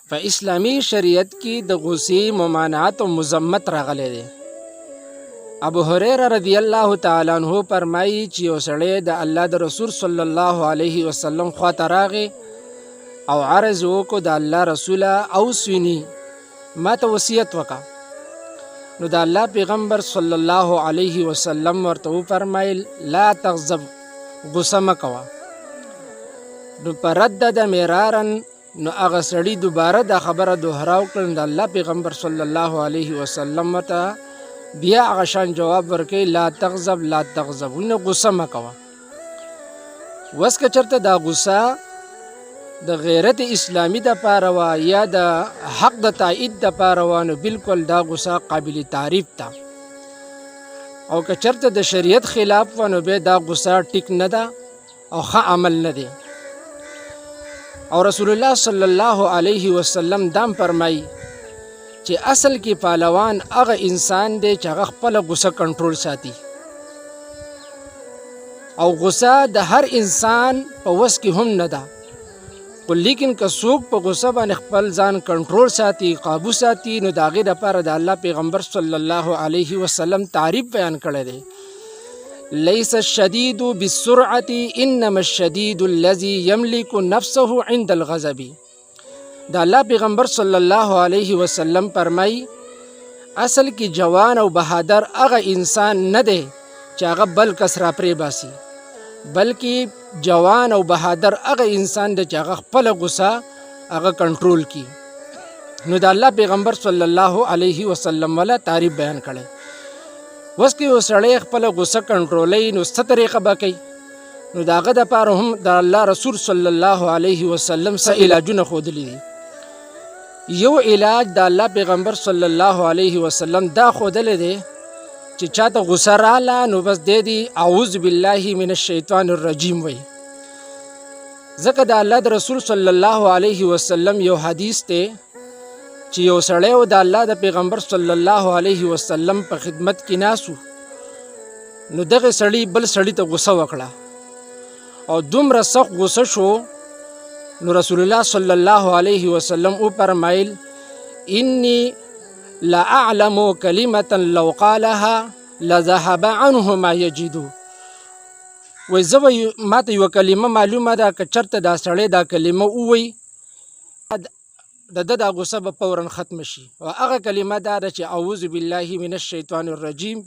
په اسلامی شریعت کې د غصې ممانعت او مذمت راغلی دی. ابو هريره رضی الله تعالی عنہ فرمایي چې یو سړی د الله د رسول صلی الله علیه وسلم خواته راغی او عرض وکړو د الله رسوله اوصني ما ته وصیت وکړه. نو د الله پیغمبر صلی الله علیه وسلم ورته وفرمایل لا تغضب، غصه مه کوه. نو پردد مرارا، نو هغه سړي دوباره دا خبره دوهراو کړل. د الله پیغمبر صلی الله علیه وسلم ورته بیا هغه شان جواب ورکړي لا تغضب لا تغضب، نو غصه مه کوه. وس که چېرته دا غصه د غیرت اسلامی د پاره وه یا د حق د تایید د پاره وه، نو بالکل دا غصه قابل تعریف ده. او که چېرته د شریعت خلاف وه، نو بیا دا غصه ټیک نه ده او ښه عمل نه دی. او رسول الله صلی الله علیه وسلم دام فرمایي چې اصل کې پهلوان هغه انسان دی چې هغه خپله غصه کنټرول ساتي. او غصه د هر انسان په وس کې هم نه ده، خو لیکن که څوک په غصه باندې خپل ځان کنټرول ساتي، قابو ساتي، نو د هغې دپاره د الله پیغمبر صلی الله علیه وسلم تعریف بیان کړی دی. لیس الشدید بالسرعة انما الشدید الذي يملك نفسه عند الغضب. د الله پیغمبر صلی الله علیه وسلم فرمایي اصل کې جوان او بهادر هغه انسان نه دی چې هغه بل کس را پرې باسي، بلکې جوان او بهادر هغه انسان دی چې هغه خپله غصه هغه کنټرول کړي. نو د الله پیغمبر صلی الله علیه وسلم والا تعریف بیان کړی. وس کې یو سړی خپله غصه کنټرولوي، نو څه طریقه به کوي؟ نو د هغه دپاره هم د الله رسول صلی الله علیه وسلم څه علاجونه ښودلي دي. یو علاج د الله پیغمبر صلی الله علیه وسلم دا ښودلی دی چې چاته غصه راله نو بس دی اعوذ بالله من الشیطان الرجیم وی. ځکه د الله د رسول صلی الله علیه وسلم یو حدیث دی چې یو سړی و د الله د پیغمبر صلی الله علیه وسلم په خدمت کې ناسو، نو دغه سړي بل سړي ته غصه وکړه او دومره سخت غصه شو، نو رسول الله صلی الله علیه وسلم وفرمایل انی لا اعلم کلمة لو قالها لذهب عنه ما یجدو. وی زه ما ته یوه کلمه معلومه ده که چېرته دا سړی دا کلمه ووایي د ده دا غصه به فورا ختم شي، او هغه کلمه دا ده چې اعوذ بالله من الشیطان الرجیم.